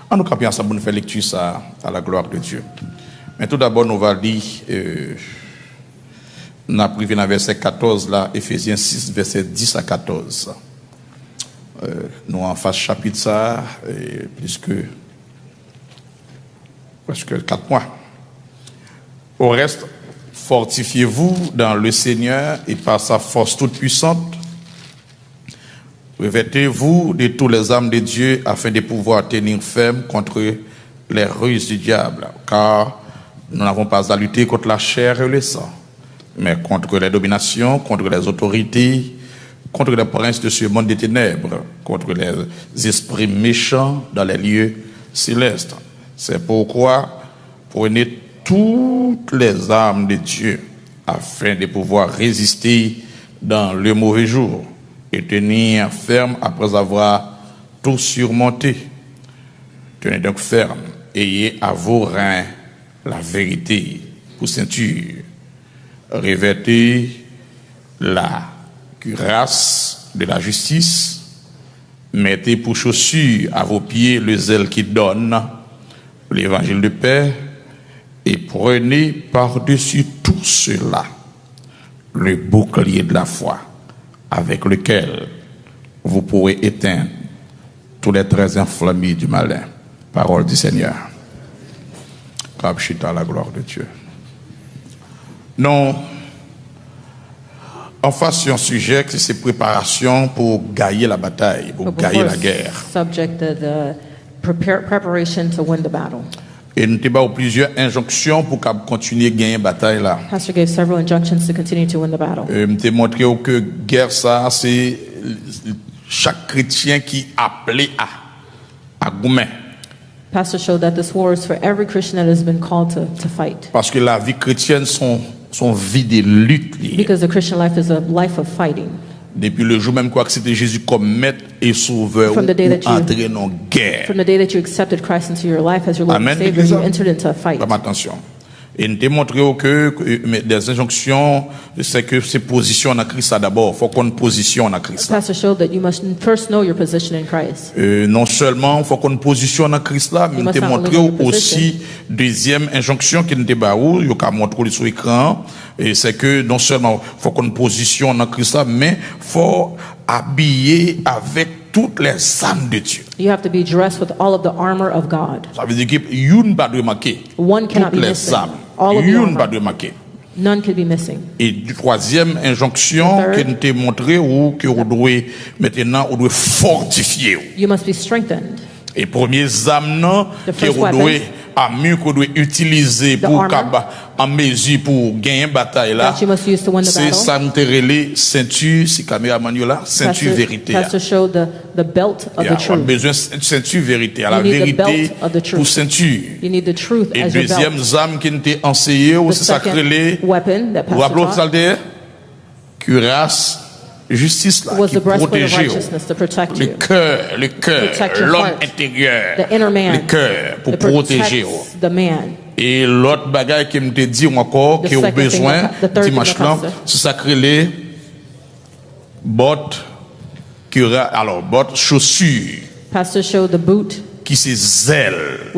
En nous campons ensemble, nous faisons lecture ça à la gloire de Dieu. Mais tout d'abord, nous allons lire, nous avons pris dans verset 14, là, Éphésiens 6, verset 10 à 14. Nous en face chapitre ça, presque 4 mois. Au reste, fortifiez-vous dans le Seigneur et par sa force toute puissante. Revêtez-vous de tous les armes de Dieu afin de pouvoir tenir ferme contre les ruses du diable. Car nous n'avons pas à lutter contre la chair et le sang, mais contre les dominations, contre les autorités, contre les princes de ce monde des ténèbres, contre les esprits méchants dans les lieux célestes. C'est pourquoi prenez toutes les armes de Dieu afin de pouvoir résister dans le mauvais jour et tenir ferme après avoir tout surmonté. Tenez donc ferme, ayez à vos reins la vérité pour ceinture. Revêtez la cuirasse de la justice, mettez pour chaussure à vos pieds le zèle qui donne l'évangile de paix, et prenez par-dessus tout cela le bouclier de la foi, avec lequel vous pourrez éteindre tous les traits inflammés du malin. Parole du Seigneur. Capchita la gloire de Dieu. Non, en face un sujet qui c'est préparation pour gagner la bataille, pour gagner la guerre. Subject the preparation to win the battle. Et nous avons plusieurs injonctions pour continuer à gagner la bataille là. Pastor gave several injunctions to continue to win the battle. Nous avons montré que guerre ça c'est chaque chrétien qui appelé à goumer. Pastor showed that this war is for every Christian that has been called to fight. Parce que la vie chrétienne sont vie de lutte. Because the Christian life is a life of fighting. Depuis le jour même quoi que c'était Jésus comme maître et sauveur ou entrer dans guerre. From the day that you accepted Christ into your life as your Lord and Savior, you entered into a fight. Attention. Et nous démontré que des injonctions, c'est que c'est position en Christ d'abord. Il faut qu'on position en Christ. Pastor showed that you must first know your position in Christ. Non seulement il faut qu'on position en Christ là, mais nous démontré aussi deuxième injonction qui nous débarou, il y a montré sur l'écran, et c'est que non seulement il faut qu'on position en Christ là, mais faut habiller avec toutes les armes de Dieu. You have to be dressed with all of the armor of God. Ça veut dire que une pas de marquer. One cannot be missing. All of the armor. None can be missing. Et troisième injonction que nous t'ai montré ou que vous devez maintenant vous devez fortifier. You must be strengthened. Et premier armes que vous devez que vous devez utiliser pour en mesure pour gagner bataille là. C'est ça nous relé ceinture si caméra manuela ceinture vérité. Pastor showed the belt of the truth. Besoin ceinture vérité, la vérité pour ceinture. You need the truth et as your belt. Deuxième arme qui nous t'ai enseigné ou c'est ça relé. Vous rappelez ça cuirasse justice là qui protège le cœur, l'homme intérieur, le cœur pour protéger. Et l'autre bagaille qui me dit encore qui a besoin dimanche là, c'est sacré les bottes bottes chaussures. Pastor showed the boot. Qui c'est zèle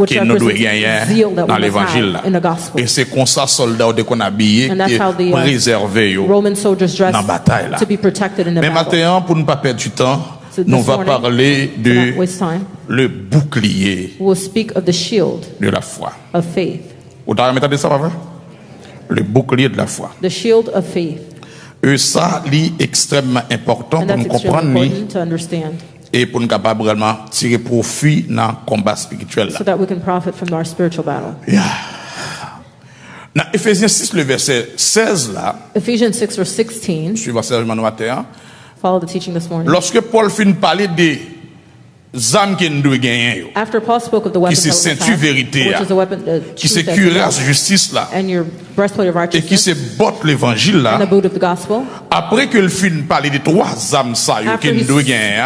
qui nous doit gagner dans l'évangile. Et c'est comme ça soldats qu'on habillé et préservé dans la bataille là. Mais maintenant pour ne pas perdre du temps, nous va parler de le bouclier de la foi. Vous avez entendu ça pas? Le bouclier de la foi. The shield of faith. Et ça est extrêmement important pour nous comprendre et pour nous capables vraiment tirer profit dans le combat spirituel. So that we can profit from our spiritual battle. Yeah. Dans Éphésiens 6 le verset 16 là. Ephesians 6 verse 16. Suivant sérieusement matin. Follow the teaching this morning. Lorsque Paul fin parler des armes qui nous doit gagner. After Paul spoke of the weapon qui c'est ceinture vérité qui c'est cuirasse justice là and your breastplate of righteousness et qui c'est botte l'évangile là and the boot of the gospel. Après que le fin parler des trois armes ça qui nous doit gagner.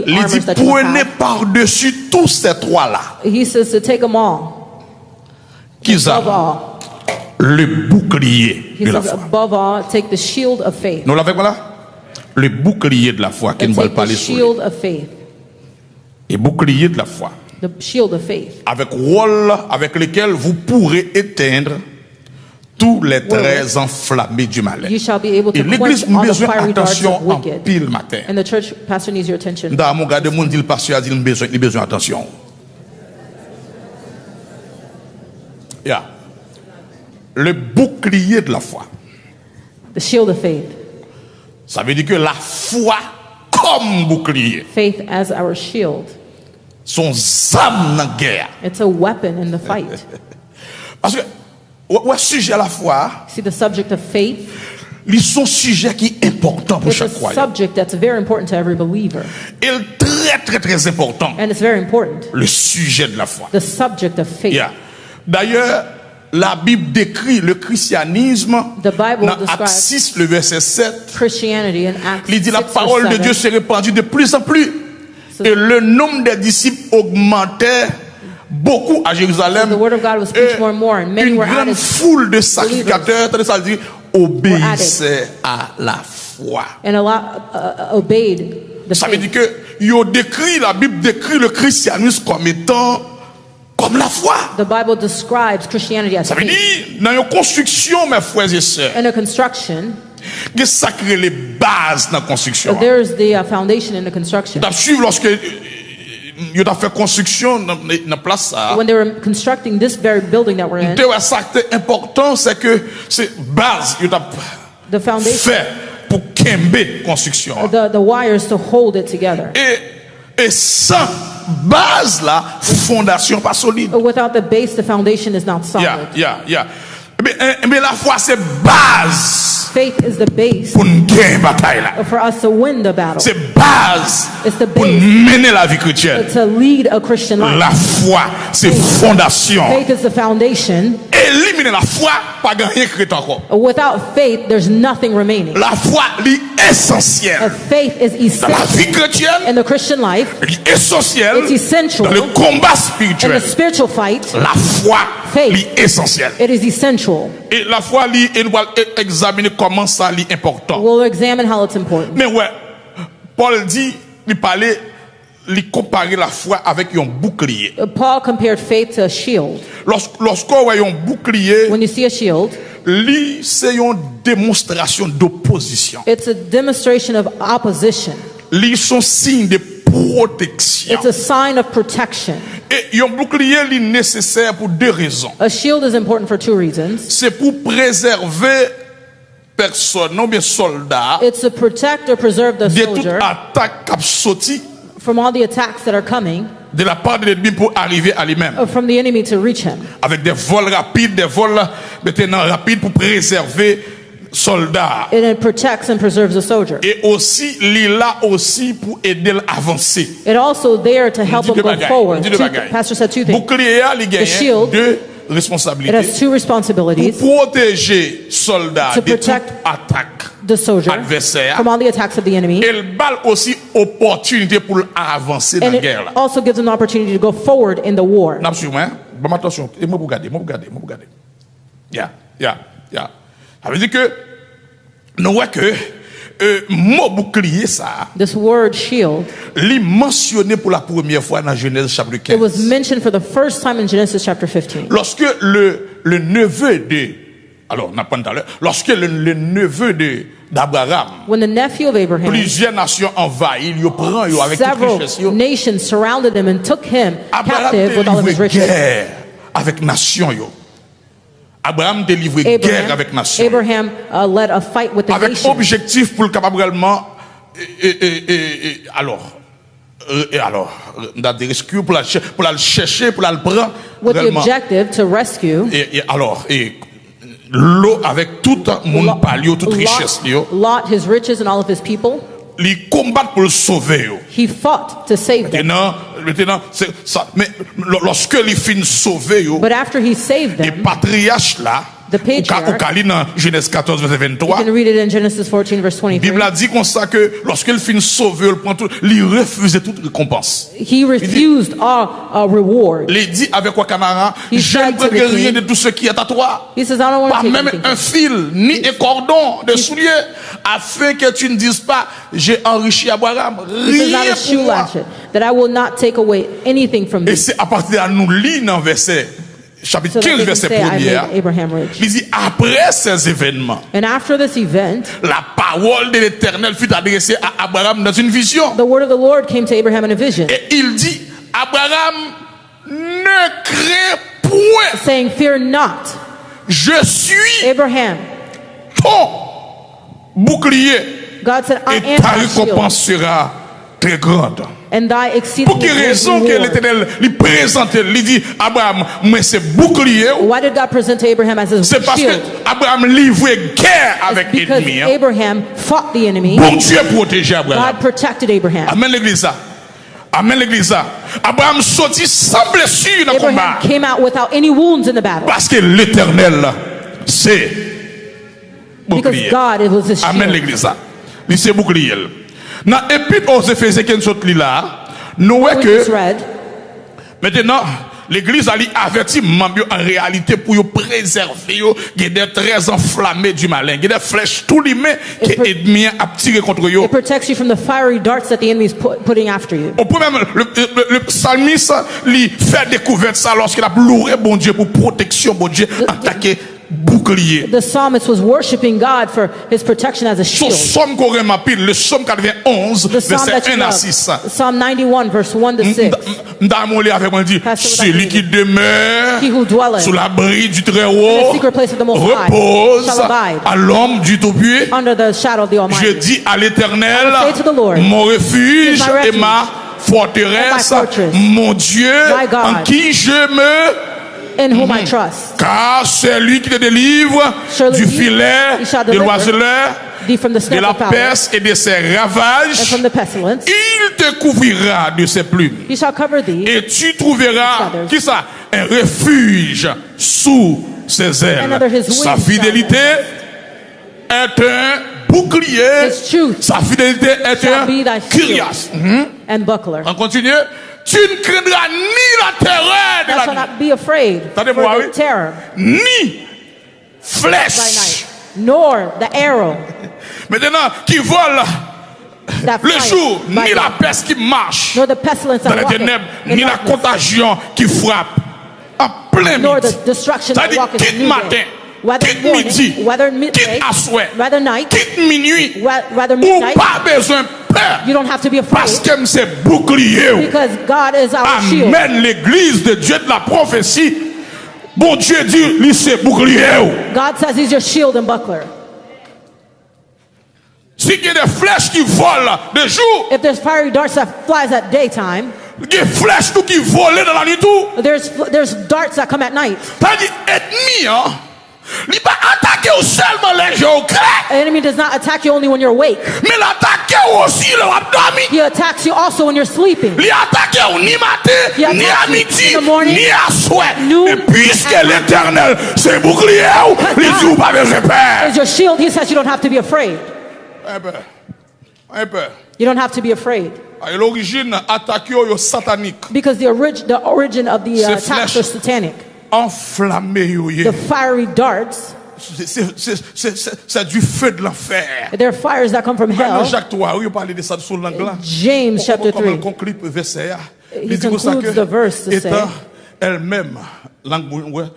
Il dit prenez par-dessus tous ces trois là. He says to take them all. Qui ça? Le bouclier de la foi. Above all, take the shield of faith. Nous l'avons là? Le bouclier de la foi qui nous va parler sur. Shield of faith. Et bouclier de la foi. the shield of faith, avec rôle avec lequel vous pourrez éteindre tous les traits enflammés du malin. you shall be able to Et l'église quench a all the besoin fiery darts d'attention of en wicked. pile matin. And the church pastor needs your attention. Dans mon gars de monde dit le pasteur a dit il a besoin d'attention. Yeah. Le bouclier de la foi. The shield of faith. Ça veut dire que la foi comme bouclier. Faith as our shield. Son âme dans la guerre. It's a weapon in the fight. Parce que le sujet à la foi, See, the subject of faith il est un sujet qui est important pour is a chaque croyant. subject that's very important to every believer. Il est très très très important. And it's very important. Le sujet de la foi. The subject of faith. Yeah. D'ailleurs, la Bible décrit le christianisme The Bible dans Actes describes 6, le verset 7. Christianity in Acts Il dit la 6 parole verse de Dieu 7. s'est répandue de plus en plus. Et le nombre des disciples augmentait beaucoup à Jérusalem. The word of God was preached Et more and more, and many une were grande added. foule de sacrificateurs, ça dit, obéissaient à la foi. And a lot obeyed the Ça veut faith. dire que la Bible décrit le christianisme comme étant comme la foi. The Bible describes Christianity as Ça veut faith. dire, dans une construction, mes frères et sœurs, In a construction, il y a sacré les bases dans la construction. there's the foundation in the construction. Tu suivre lorsque il a fait construction dans la place ça. When they were constructing this very building that we're in, Ça qui est important, c'est que c'est base il a the foundation, fait pour kembe construction. the wires to hold it together. Et sans base là, fondation pas solide. Without the base, the foundation is not solid. Yeah. Mais la foi c'est base Faith is the base pour gagner bataille là. for us to win the battle. C'est base It's the pour base mener la vie chrétienne. to lead a Christian life. La foi, c'est fondation. Faith is the foundation. Éliminer la foi, pas gagner chrétien encore. Without faith, there's nothing remaining. La foi, est essentielle. Faith is Dans la essential vie chrétienne, in the Christian life. est essentielle. It's essential Dans le combat in spirituel, the spiritual fight. la foi Faith. est essentielle. It is essential. Et la foi, nous va examiner comment ça est important. We'll examine how it's important. Mais ouais, Paul dit, il parlait, il comparait la foi avec un bouclier. Paul compared faith to a shield. Lorsqu'on voit un bouclier, When you see a shield, c'est une démonstration d'opposition. it's a demonstration of opposition. Sont signe de protection. It's a sign of protection. Et un bouclier est nécessaire pour deux raisons. A shield is important for two reasons. C'est pour préserver personne, non bien soldat, It's to protect or preserve the de toute soldier attaque qui sorti from all the attacks that are coming de la part de l'ennemi pour arriver à lui-même. from the enemy to reach him. Avec des vols rapides, des vols maintenant rapides pour préserver soldats. And it protects and preserves the soldier. Et aussi, il est là aussi pour aider à avancer. It also there to help him go forward. Pastor said two things. Bouclier, il gagne shield, deux It responsabilités. has two responsibilities: Pour protéger soldats to de toute protect attaque the soldier adversaire. from all the attacks of the enemy, Et le balle aussi opportunité pour avancer dans and la it guerre là. also gives him an opportunity to go forward in the war. N'a pas sûr, hein? Bon, attention, et moi vous regardez. Yeah. Ça veut dire que nous voyons que mot bouclier ça, This word shield, il mentionné pour la première fois dans Genèse chapitre it was 15. mentioned for the first time in Genesis chapter 15. Lorsque le neveu de, alors on n'a pas tout à l'heure, lorsque le neveu d'Abraham, When the nephew of Abraham, plusieurs nations envahissent, il prend avec toute several richesse. nations surrounded him and took him Abraham captive with all of his délivre riches. guerre avec nation yo. Abraham délivre guerre avec nation. Abraham led a fight with the Avec nation objectif pour le capable réellement alors on a des rescues pour la chercher pour la prendre with the réellement. objective to rescue Et l'eau avec tout le monde palio toute richesse yo, Lot, his riches and all of his people. les combattre pour le sauver yo. He fought to save them. Maintenant c'est ça, mais lorsque les fins sauver yo, But after he saved les them, patriarches là the The patriarch, Ou Kali dans Genèse 14, verset you 23. can read it in Genesis 14, verse La 23. Bible a dit comme ça que lorsqu'il finit sauver, il prend tout, il refusait toute récompense. He refused all reward. Il dit avec quoi Canara, He je ne said to the prendrai rien king, de tout ce qui est à toi. He says, I don't want Pas to take même anything. un fil, ni un cordon de soulier, afin que tu ne dises pas, j'ai enrichi Abraham. He says, not Rien a shoe pour moi. latchet, that I will not take away anything from Et thee. c'est à partir de là, nous lisons dans verset, chapitre So that 15, they can verset say, I 1er. made Abraham rich. Il dit, après ces événements, And after this event, la parole de l'Éternel fut adressée à Abraham dans une vision. the word of the Lord came to Abraham in a vision, Et il dit, Abraham, ne crains point, saying, Fear not, je suis Abraham. ton bouclier God said, I et am ta thy shield, récompense sera très grande. and thy Pour exceeding quelle great raison que reward. l'Éternel lui présente, lui dit, Abraham, moi c'est bouclier. Why did God present to Abraham as his C'est parce que shield? Abraham livrait guerre avec Because l'ennemi. Abraham fought the enemy. Bon Dieu protégeait Abraham. God protected Abraham. Amen l'église ça. Amen l'église ça. Abraham sortit sans blessure dans le combat. Abraham came out without any wounds in the battle. Parce que l'Éternel, c'est Because bouclier. God, it was his Amen shield. l'église ça. Lui c'est bouclier. Dans l'épître aux Éphésiens qui sont là, nous voyons We just que read, maintenant l'église a averti membre en réalité pour préserver des très enflammés du malin, des flèches tout les mains que l'ennemi a tiré contre eux. it protects you from the fiery darts that the enemy is putting after you. On peut même le psalmiste lui faire découverte ça lorsqu'il a pleuré bon Dieu pour protection bon Dieu attaquer bouclier. The psalmist was worshiping God for his protection as a Son shield. somme qu'on remarque le somme 91 The psalm verset that you 1 à love, 6. Psalm 91, verse 1 to 6. M'damolé avec moi dit Pastor, celui qui demeure He who dwelleth sous l'abri du très in haut the secret place of the Most High repose shall abide à l'ombre du tout-puissant. under the shadow of the Je Almighty. dis à l'Éternel, I will say to the Lord, mon refuge He is my refuge et ma forteresse, and my fortress, mon Dieu my God, en qui je me... In whom I trust. Car c'est lui qui te délivre Surely du he filet, shall de deliver l'oiseleur, thee from the de snare la of the fowler, peste et de ses and ravages. from the pestilence. Il te couvrira de ses plumes. He shall cover thee. Et tu trouveras, Feathers. qui ça? Un refuge sous ses ailes. under his wings Sa fidélité est un bouclier. His truth Sa fidélité est shall un be thy cuirasse. and buckler. On continue. Tu ne craindras ni la terreur de Thou la shalt nuit, not be afraid for Attendez-moi, oui. the terror ni by flèche. night, nor the arrow Maintenant, qui vole that le flieth jour, by ni la day, peste qui marche nor the pestilence dans that les walketh ténèbres, in ni la darkness, contagion qui frappe en plein nor midi. the destruction Ça that dit walketh in quitte noonday. matin, Whether quitte morning, midi, whether quitte midday, à souhait, whether night, quitte minuit, whether ou midnight, pas besoin de peur, you don't have to be parce afraid que c'est bouclier. because God is our shield. Amen, l'église de Dieu de la prophétie. Bon Dieu dit, lui c'est bouclier. God says he's your shield and buckler. Si il y a des flèches qui volent de jour, If there's fiery darts that flies at daytime, des flèches tout qui volent dans la nuit tout. there's darts that come at night. C'est-à-dire, ennemi, hein, il va attaquer seulement les gens au clair, The enemy does not attack you only when you're awake. mais l'attaquer aussi le abdomen. He attacks you also when you're sleeping. Il attaque ni He matin, ni à attacks you midi, in the morning, ni à soir. noon, Et puisque at night. l'Éternel, c'est bouclier, il dit, vous pas besoin de peur. Is your shield, he says you don't have to be afraid. Un peu, un peu. You don't have to be afraid. À l'origine, attaque yo satanique, Because the origin of the C'est attacks flèche. are satanic. enflammé yo. The fiery darts, C'est du feu de l'enfer. they're fires that come from Dans hell. Jacques 3, il parle de ça sur l'angle là. James chapter Comme elle 3. conclut le verset. He Il dit comme ça concludes the verse to que say- étant elle-même langue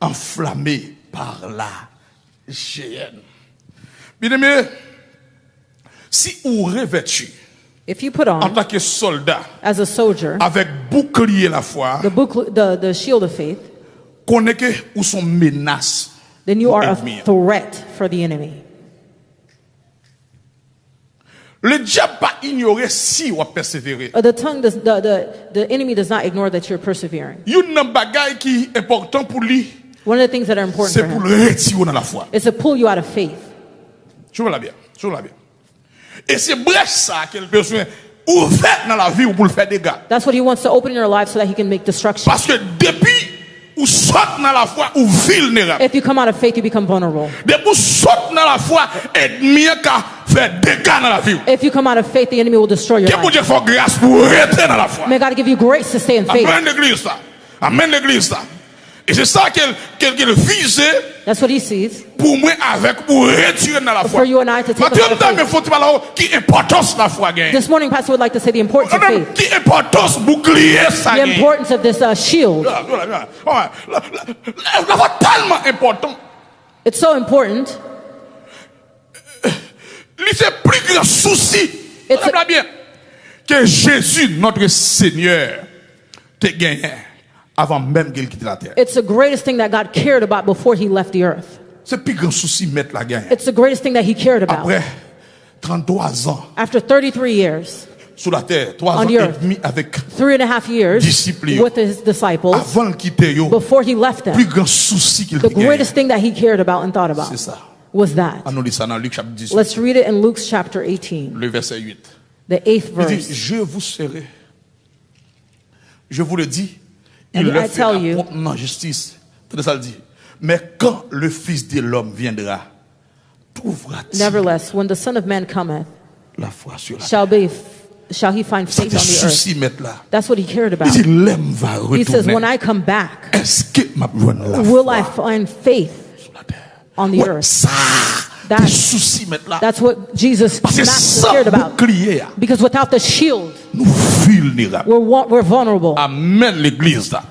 enflammée par la géhenne. Bien aimé, si vous revêtu If you put en on, tant que soldat as a soldier, avec bouclier la foi, the shield of faith, connaît que ou sont menaces. then you are a Ennemi. threat for the enemy. Le diable pas ignorer si on persévérer. The enemy does not ignore that you're persevering. Une bagaille qui est important pour lui, One of the things that are important c'est for pour him le retirer dans la foi. is to pull you out of faith. Je vois la bien, je vois la bien. Et c'est bref ça qu'il a besoin ouvert dans la vie pour le faire des gars. That's what he wants to open in your life so that he can make destruction. Parce que depuis ou saute dans la foi ou vulnérable. If you come out of faith, you become vulnerable. Dès que vous saute dans la foi, ennemi a fait dégâts dans la vie. If you come out of faith, the enemy will destroy your Que bon life. Dieu faut grâce pour rester dans la foi. May God give you grace to stay in faith. Amen l'église ça. Amen l'église ça. Et c'est ça qu'elle visait That's what he sees. pour moi avec pour retirer dans la foi. For you and I to take Maintenant, us out of mais faut te parler qui importance la foi gagne. This morning, Pastor would like to say the importance of faith. Qui importance bouclier ça The gagne. importance of this shield. La foi tellement important. It's so important. C'est plus grand souci. It's a- Regardez bien que Jésus notre Seigneur te gagné avant même qu'il quitte la terre. It's the greatest thing that God cared about before he left the earth. C'est plus grand souci mettre la gagne. It's the greatest thing that he cared about. Après 33 ans After 33 years, sur la terre, 3 On ans the et earth. demi avec 3.5 years Disciples. with his disciples, avant de quitter yo, before he left plus them, grand souci qu'il the te gagne. greatest thing that he cared about and thought about C'est ça. was that. On nous lit ça dans Luc chapitre 18, Let's read it in Luke chapter 18, le verset 8. the 8th Il dit, verse. je vous serai, je vous le dis, And il I le fera tell you- promptement en justice. Tenez ça le dit. Mais quand le Fils de l'homme viendra, trouvera-t-il Nevertheless, when the Son of Man cometh, la foi sur la terre? shall he find faith C'était on the earth? souci mettre là. That's what he cared about. Il dit, l'homme va He says, when retourner. I come back, Est-ce que ma la will I foi find faith sur la terre? on the Ouais, earth? ça, That- des soucis mettre là. That's what Jesus Parce que Master sans cared about. bouclier, Because without the shield, nous vulnérables. we're vulnerable. Amen l'église là.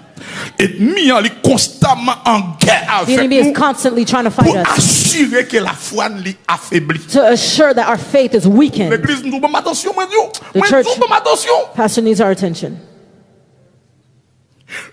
Ennemi il est constamment en guerre The avec enemy is nous constantly trying to fight pour us assurer que la foi nous affaiblit. to assure that our faith is weakened. L'église nous donne attention, moi Dieu. The Moi church- Dieu, donne attention. Pastor needs our attention.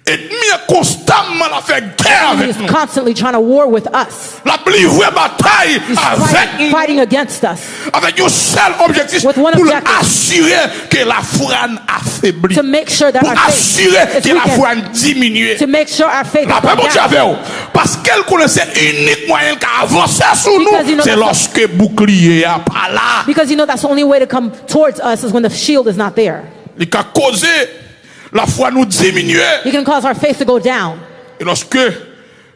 Ennemi est constamment la fait guerre He avec is nous. constantly trying to war with us. La livrer bataille He's avec nous. fighting against us Avec un seul objectif With one pour objective. assurer que la foi nous affaiblit. to make sure that Pour our faith assurer is que la weakened. foi nous diminue. To make sure our faith La paix, mon is Dieu, down. avec vous. Parce qu'elle connaissait unique moyen qu'avancer sur Because you nous, know c'est that's- lorsque bouclier a pas là. Because you know that's the only way to come towards us is when the shield is not there. Il a causé la foi nous diminuer. He can cause our faith to go down. Et lorsque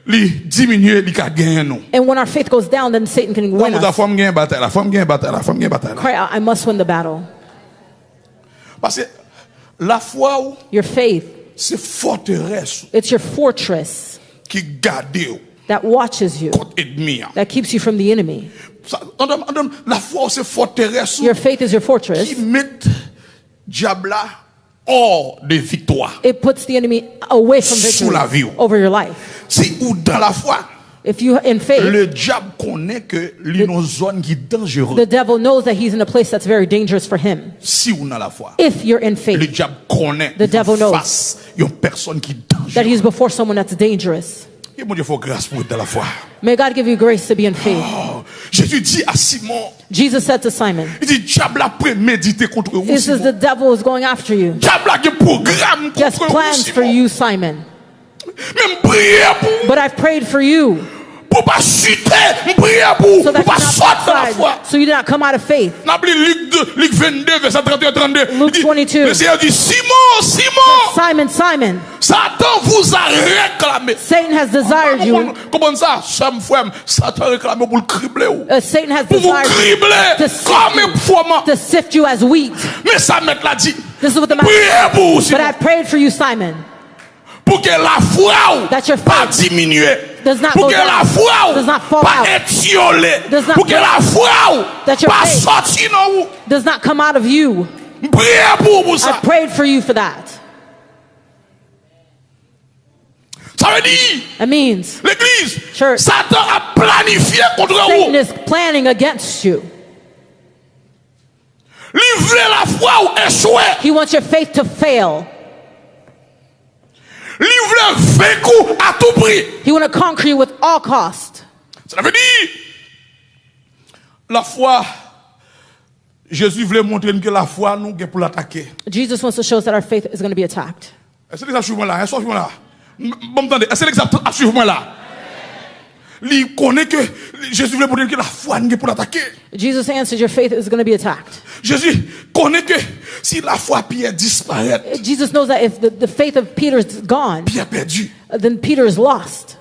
il diminue, il a gagné nous. And when our faith goes down, then Satan can win La us. femme gagne bataille, la femme gagne bataille, la femme gagne bataille. Cry out, I must win the battle. Parce que la foi, Your faith, c'est forteresse it's your fortress qui garde that watches you, contre l'ennemi. that keeps you from the enemy. La foi, c'est forteresse Your faith is your fortress. qui met diable là hors de victoire. It puts the enemy away from Sous la vie. victory over your life. Si ou dans la foi, If you in faith, le diable connaît que l'une nos zones qui est dangereuse. the devil knows that he's in a place that's very dangerous for him. Si ou dans la foi, If you're in le faith, diable connaît The devil knows face une personne qui est that dangereuse. he's before someone that's dangerous. Et mon Dieu, faut grâce pour être dans la foi. May God give you grace to be in faith. Oh, Jésus dit à Simon, Jesus said to Simon, il dit diable a prémédité contre vous. he says Simon. the devil is going after you. Diable a un programme He has contre vous. plans for Simon. you, Simon. Même prier pour But I've prayed for you pas chuter, prier pour so that pas you not sortir de la foi. backslide, so you did not come out of faith. N'a pas Luc 22 verset 31 32. Luke Il dit, 22. le Seigneur dit Simon, Simon, Simon, Simon, Satan vous a réclamé. Satan has desired you. Comment ça, Sam frère, Satan réclamé pour le cribler ou Satan has pour vous desired cribler to sift comme un you, fourment. to sift you as wheat. Mais ça met là dit This is what the man priez pour vous, But Simon, I prayed for you, Simon, pour que la foi that your pas faith diminuer. does not Pour go que la down, foi does not fall pas out, étioler. does not Pour que break, la foi that your pas faith sortir dans vous. does not come out of you. Priez pour vous I ça. prayed for you for that. Ça veut dire That means l'église, Church. Satan a planifié contre Satan vous. is planning against you. Livrer la foi ou échouer. He wants your faith to fail. Livrer vaincu à tout prix. He wants to conquer you with all cost. Ça veut dire la foi. Jésus voulait montrer que la foi nous est pour l'attaquer. Jesus wants to show us that our faith is going to be attacked. Est-ce que ça suivre là? Est-ce que suivre là? Bon, attendez. Est-ce que l'exact à suivre là? Il connaît que Jésus voulait montrer que la foi nous est pour l'attaquer. Jesus answered, your faith is going to be attacked. Jésus connaît que si la foi Pierre disparaît, Jesus knows that if the faith of Peter is gone, Pierre perdu. then Peter is lost.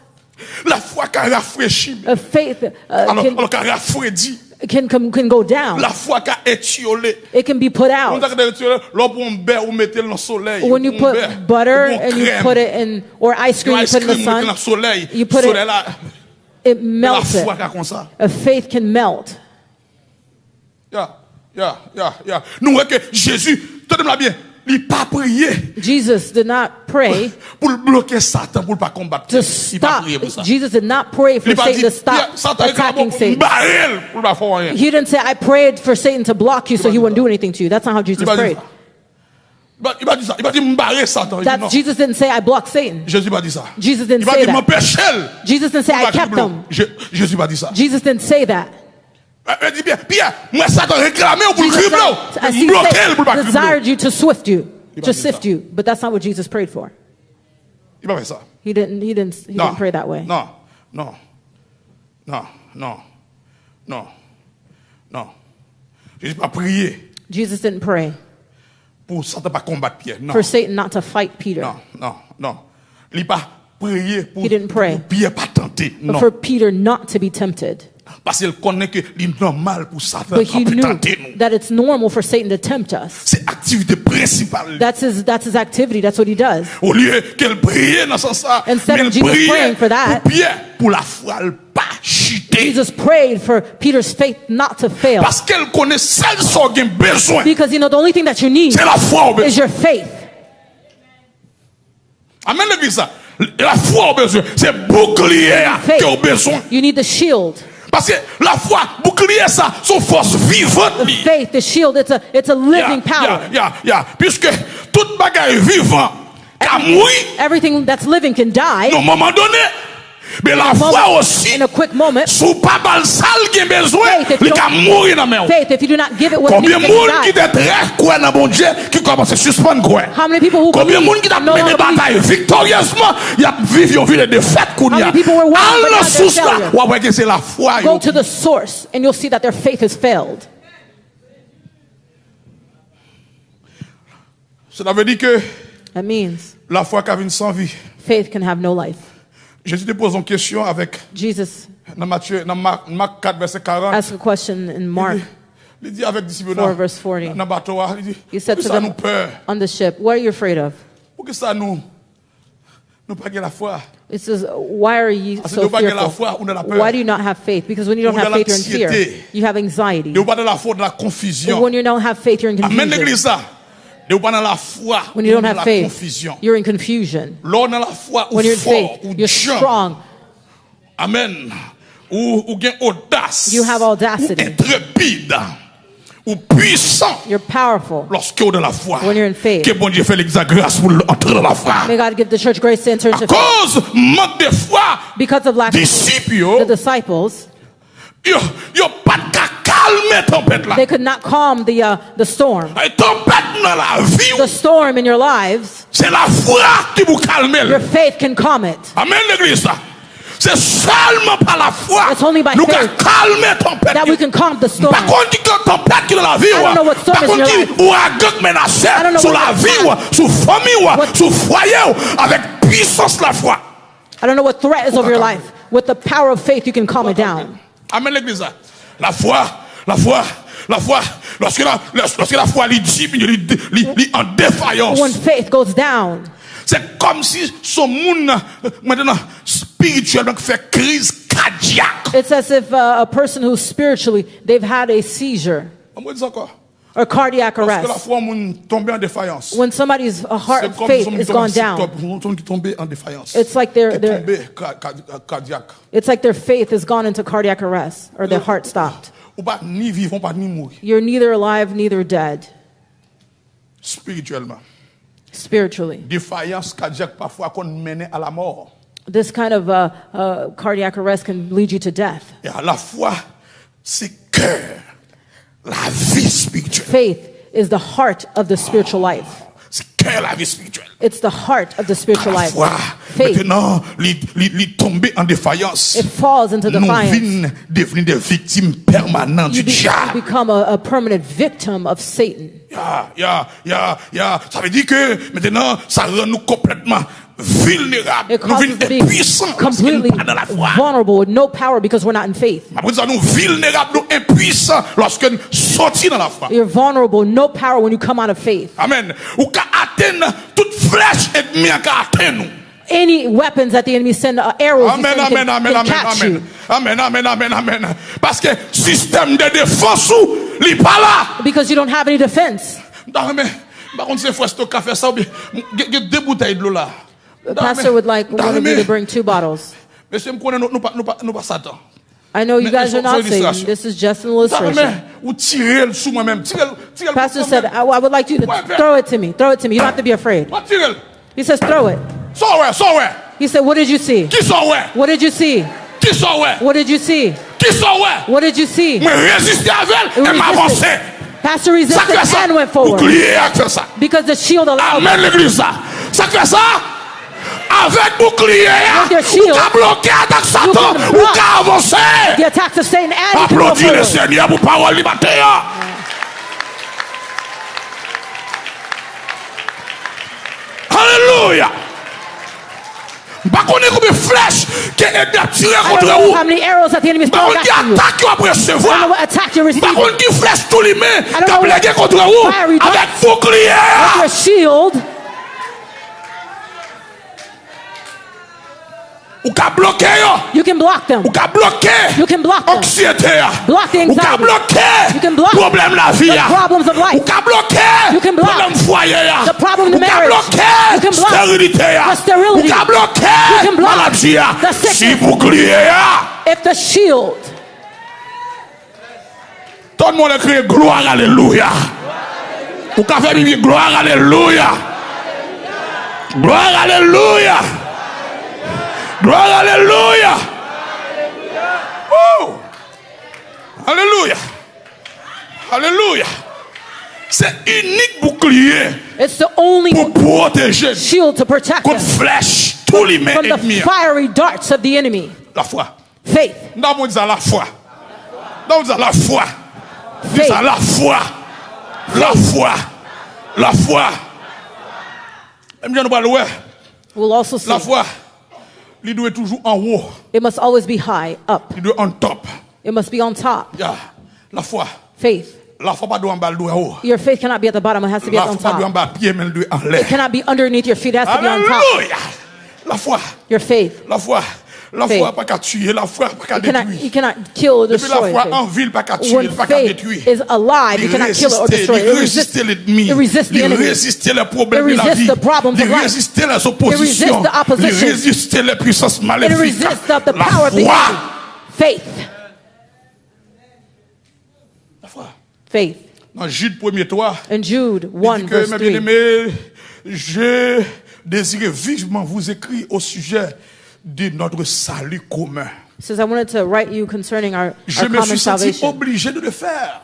La foi qui a rafraîchi, A faith alors qui a rafraîchi. can go down. La foi qui a étiolé. It can be put On out. dit que l'on prend un beurre ou mettez dans le soleil. When you put butter and you put it in, or ice cream, you put it in the sun, you put it, it la melts foi it. qui a comme ça. A faith can melt. Nous voyons que Jésus, tenez-moi bien, il n'a pas prié Jesus did not pray pour bloquer Satan, pour ne pas combattre. to Il n'a pas stop. prié pour ça. Jesus did not pray for Il n'a pas Satan dit, to stop Satan attacking Satan. barrel pour ne pas faire rien. He didn't say, I prayed for Satan to block you so he wouldn't do anything to you. That's not how Jesus Il n'a pas dit prayed. ça. Il n'a pas dit ça. Il n'a pas dit m'barrer Satan. Il dit non. Jesus didn't say, I blocked Satan. Jésus n'a pas dit ça. Jesus didn't Il n'a say pas dit that. m'empêcher. Jesus didn't say, I kept them. Jésus n'a pas dit ça. Jesus didn't say that. Il dit bien, Pierre, moi Satan réclamé pour le Jesus crime said, là. as he Bloquer said, pour pas crime. desired you to swift you, Il to va dire sift ça. you. But that's not what Jesus prayed for. Il n'a pas fait ça. He didn't pray that way. Non. Jésus n'a pas prié Jesus didn't pray pour Satan pas combattre Pierre. Non. for Satan not to fight Peter, Non. Il n'a pas prié pour He didn't pray. Pierre pas tenter. but Non. for Peter not to be tempted. Parce qu'il connaît que c'est normal pour Satan But he de knew tenter nous. that it's normal for Satan to tempt us. C'est l'activité principale. That's his activity. That's what he does. Au lieu qu'elle prie dans ce sens, Instead mais of elle Jesus prie praying for that, pour Pierre, pour la foi, elle pas chuter. Jesus prayed for Peter's faith not to fail Parce qu'elle connaît celle son qui a besoin. because you know the only thing that you need C'est la foi au is besoin. your faith. Amen l'église ça. La foi au besoin. C'est bouclier Faith. qui a besoin. You need the shield. Parce que la foi, bouclier ça, son force vivante. The faith, the shield, it's a living power. Puisque toute bagaille vivant, qu'à mourir, Everything that's living can die. à un moment donné, mais la foi aussi, In a quick moment, sous pas mal sale qui a besoin, Faith, if il you a mourir dans la main. faith, if you do not give it what Combien needs de to monde qui die. est très quoi dans mon Dieu, qui commence à suspendre quoi? How many people who Combien de believe monde qui a no mené longer des believe? batailles victorieusement, il a vécu une vie de défaite qu'on y a. How many people were winning, but En now la source they're là, failure? on va voir que c'est la foi. Go to the source and you'll see that their faith has failed. Cela veut dire que That means la foi qui a une sans vie. faith can have no life. Jésus te pose une question avec Jesus dans Marc 4 verset 40. asked a question in Mark Il dit avec disciples 4 verse 40. dans bateau, il dit He said pour to ça nous them peur, on the ship, what are you afraid of? pour que ça nous pas la foi. It says, why are ye Parce que so nous pas la fearful? foi, on a la peur. Why do you not have faith? Because when you don't On a have faith, you're in fear. l'anxiété. You have anxiety. Nous pas dans la foi de la confusion. When you don't have faith, you're in Amen confusion. l'église ça. Nous pas dans la foi, When you don't dans have la faith, confusion. you're in confusion. Lors dans la foi ou When you're in fort faith, ou you're jeune. strong. Amen. Ou gain audace. You have audacity. Ou intrépide. Ou puissant. You're powerful. Lorsque vous êtes dans la foi. When you're in faith. Que bon Dieu fait l'exact grâce pour entrer dans la foi. May God give the church grace to enter À into faith. cause manque de foi, Because of lack of disciples, the disciples, yo pas de calmer tempête là. they could not calm the storm. Et tempête dans la vie, The storm in your lives, c'est la foi qui vous calme. your faith can calm it. Amen l'église là. C'est seulement par la foi It's only by nous faith can calmer tempête. that we can calm the storm. Par contre, quand tempête qui est dans la vie, I don't know what storm par is in contre, your life. ouragan menacé I don't know sur what la the vie, storm- sur famille, What- sur foyer, avec puissance la foi. I don't know what threat is over your life. With the power of faith, you can calm it down. Amen l'église là. La foi, lorsque la foi lui dit, lui en défaillance. When faith goes down, C'est comme si son monde maintenant spirituellement fait crise cardiaque. it's as if a person who's spiritually, they've had a seizure On va dire encore. or cardiac Lorsque la arrest. foi tombe en défaillance. When somebody's heart C'est of comme faith si is gone down, qui tombé en défaillance. it's like their Cardiaque. it's like their faith has gone into cardiac arrest or their heart stopped. Ou pas ni vivant, pas ni mourir. You're neither alive, neither dead. Spirituellement. Spiritually, Défaillance cardiaque parfois qu'on mène à la mort. this kind of cardiac arrest can lead you to death. Et à la fois, c'est cœur, la vie spirituelle. Faith is the heart of the spiritual life. C'est cœur, la vie spirituelle. It's the heart of the spiritual life. Faith. Maintenant, il tombe en défaillance. It falls into defiance. Nous devenir des victimes permanentes du diable. You become a permanent victim of Satan. Ça veut dire que maintenant, ça rend nous complètement vulnérables. It causes us to be completely vulnerable with no power because we're not in faith. Nous vulnérables, nous impuissants lorsque nous sortons dans la foi. You're vulnerable, no power when you come out of faith. Amen. Ou ka atteindre toute flèche ennemie ka atteindre nous. Any weapons that the enemy send, arrows, amen, catch you. Amen. Parce que système de défense ou li pas là. Because you don't have any defense. Par contre, c'est fois que tu as fait ça, deux bouteilles de l'eau là. The pastor would like one of you to bring 2 bottles. Monsieur, nous pas Satan. I know you guys are not Satan. This is just an illustration. Pastor said, I would like you to throw it to me. Throw it to me. You don't have to be afraid. He says, throw it. He said, what did you see? What did you see? What did you see? What did you see? Pastor resisted and went forward. Because the shield allowed it. Avec bouclier, ou ka bloquer attaque Satan, ou ka avancer. The attacks of Satan and applaudis le Seigneur pour parole liberté. Alléluia. Par contre, combien de flèches qui est tiré contre vous. How many arrows that the enemy is throwing at you? Attaque vous après recevoir. I don't know what attack you're receiving. Par contre, qui flèche tout les mains qui a blégué contre vous avec bouclier. With your shield. Ou ka bloquer yo. You can block them. Ou ka bloquer. You can block them. Anxiété. Block the Ou ka anxiety. bloquer. You can block problème la vie. the problems of life. Ou ka bloquer. You can block problème foyer. the problem in the Ou ka marriage. bloquer. You can block stérilité. the sterility. Ou ka bloquer. You can block maladie. the sickness. Si bouclier. If the shield. Tout le monde écrit gloire alléluia. Ou ka faire bibi gloire alléluia. Gloire alléluia. Gloire, alléluia. Oh. Alléluia. Alléluia. C'est unique bouclier. It's the only pour protéger shield to protect contre us flèche tous les mains from the fiery darts of the enemy. La foi. Faith. Nous avons dit la foi. Nous avons dit la foi. Faith. La foi. La foi. La foi. We'll also see. La foi. Il doit toujours en haut. It must always be high, up. Il doit on top. It must be on top. Yeah. La foi. Faith. La foi pas doit en bas, doit en haut. Your faith cannot be at the bottom, it has to be on top. La foi doit en bas, pied mais doit en l'air. It cannot be underneath your feet, it has to be on top. Alléluia. La foi. Your faith. La foi. La foi pas qu'à tuer, la foi pas qu'à détruire. You cannot kill or destroy. La foi en ville pas qu'à tuer, pas qu'à détruire. Is alive, you cannot kill it or destroy. Il résiste l'ennemi. It resists the enemy. Il résiste les problèmes de It la resists vie. the problems of Il life. résiste les oppositions. It resists the opposition. Il résiste les puissances It maléfiques. resists the La power of the enemy. foi. Faith. La foi. Faith. Dans Jude 1er, In Jude 1 verse 3. bien-aimés, je désirais vivement vous écrire au sujet de notre salut commun. It says, I wanted to write you concerning our Je me common suis senti salvation. obligé de le faire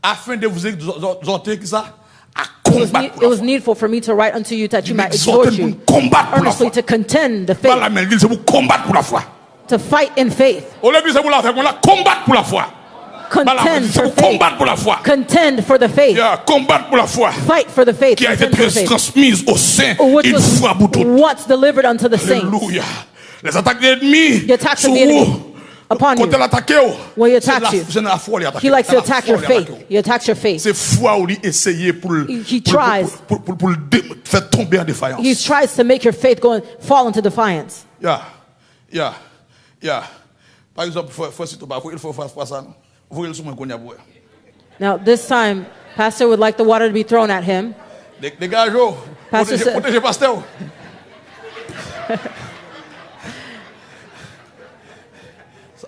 afin de vous exhorter que ça à It combattre. was needful for me to write unto you that you might Exhorter exhort pour you combattre pour la earnestly foi. to contend the Pas faith, la même ville, c'est pour combattre pour la foi. to fight in faith, Au lieu de c'est pour la foi, on la combattre pour la foi. contend C'est for pour faith, combattre pour la foi. contend for the faith, Yeah, combattre pour la foi fight for the faith, qui a été contend for the faith, transmise au sein which une was fois pour toutes. once delivered unto the saints. Alléluia. Les attaques de l'ennemi The attacks of sur the enemy vous, upon quand you, elle attaque, when he attacks you, c'est la foi, he likes to attack your faith. He attacks your faith. C'est foi où il essaye pour He tries. pour le faire tomber en défaillance. He tries to make your faith go and fall into defiance. Yeah. Par exemple, il faut faire ça. Vous voyez le soumou qu'on y a boire. Now, this time, Pastor would like the water to be thrown at him. Dégagez, Pastor said- protégez pasteur.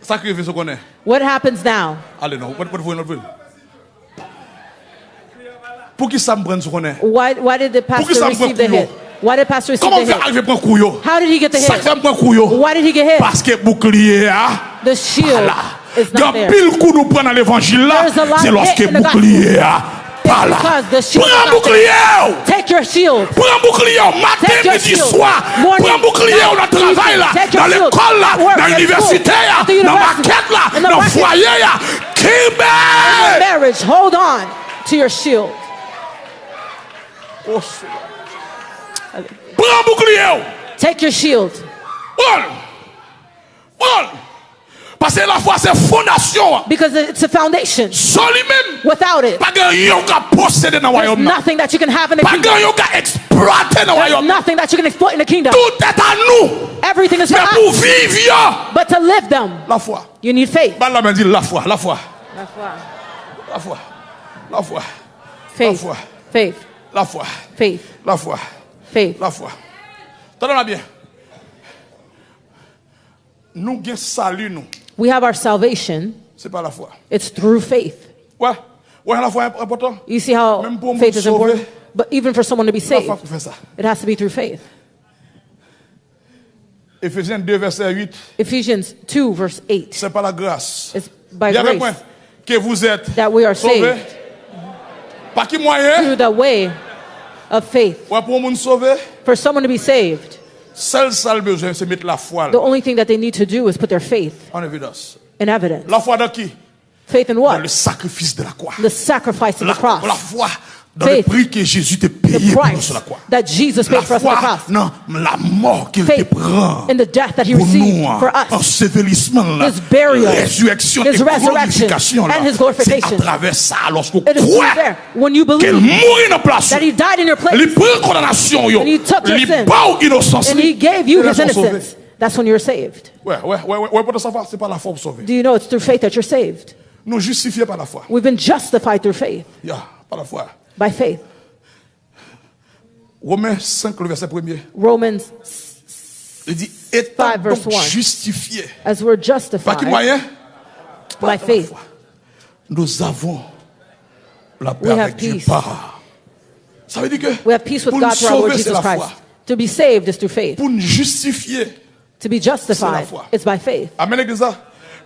Sacrifice ce qu'on est. What happens now? Allez, non, what vous voulez. Pour qui ça me prenne ce qu'on est? Why did the pastor ça me receive prend the hit? Why did pastor receive Comment the fait hit? arriver prendre couillot? How did he get the Ça hit? fait prendre couillot. Why did he get hit? Parce que bouclier a The shield is Quand not there. pile coup nous prend dans l'évangile là, There's a lot c'est lorsque hit in the bouclier a pas là. because the shield is Prends un not there. bouclier. Take your shield. Prends un bouclier matin, Take your midi, shield. soir. Morning, Prends un bouclier night, dans le travail là, Take your dans shield. l'école là, At work, dans at l'université school, là, at the dans la university, maquette là, in the dans le market. foyer là. Kimber! Marriage, hold on to your shield. Prends un bouclier. Take your shield. Parce que la foi c'est fondation. Because it's a foundation. Sans lui-même. Without it, Pas grand yon ka posséder dans le there's royaume. nothing that you can have in the Pas kingdom. grand yon ka exploiter dans le There's royaume. nothing that you can exploit in the kingdom. Tout est à nous. Everything is for Mais pour us. vivre yo, But to live them, la foi. you need faith. Bah là me dit la foi, la foi, That's why. la foi, la foi, Faith. foi. Faith. la foi, Faith. la foi, Faith. la foi. Tenez-moi bien. Nous gain salut nous. We have our salvation. C'est pas la foi. It's through faith. Ouais. Ouais, la foi est important. You see how Même pour faith me is important? sauver, But even for someone to be La saved, foi pour faire ça. it has to be through faith. Éphésiens 2 verset 8. Ephesians 2 verse 8. C'est pas la grâce. It's by Bien avec moi grace que vous êtes that we are sauvés. saved Par qui moyen? through the way of faith. Ouais, pour monde sauvé, For someone to be saved, seul besoin c'est mettre la foi the only thing that they need to do is put their faith en évidence. in evidence. La foi dans qui? Faith in Dans what? le sacrifice de la croix. The sacrifice of La the cross. foi dans le Faith. prix que Jésus t'a The payé pour nous sur la price croix. that Jesus La paid for us on the foi cross. dans la mort qu'il te Faith prend in the death that he pour received nous, for us. ensevelissement, là, His burial, résurrection his et resurrection, glorification. là. and his C'est glorification. à travers ça, lorsqu'on It is through croit there. When you qu'elle believe mourit en place, that he died in your place il prend condamnation, And he took your il sins. bat innocence. and he gave you Et là, his ils sont sauvés. innocence, that's when you're saved. Ouais, pour savoir, c'est pas la foi pour sauver. Do you know it's through faith that you're saved? Nous justifiés par la foi. We've been justified through faith, Yeah, par la foi. by faith. Romains 5, le verset 1er. Romans, Il dit, étant 5 verse donc 1. justifiés as we're par qui justified moyen? by Par la faith, foi. Nous avons la paix We have avec Dieu peace. par. Ça veut dire que we have peace with pour God nous through our Lord sauver, c'est Jesus la Christ. foi. To be saved is through faith. Pour nous justifier. To be justified, foi. it's by faith. Amen, l'église.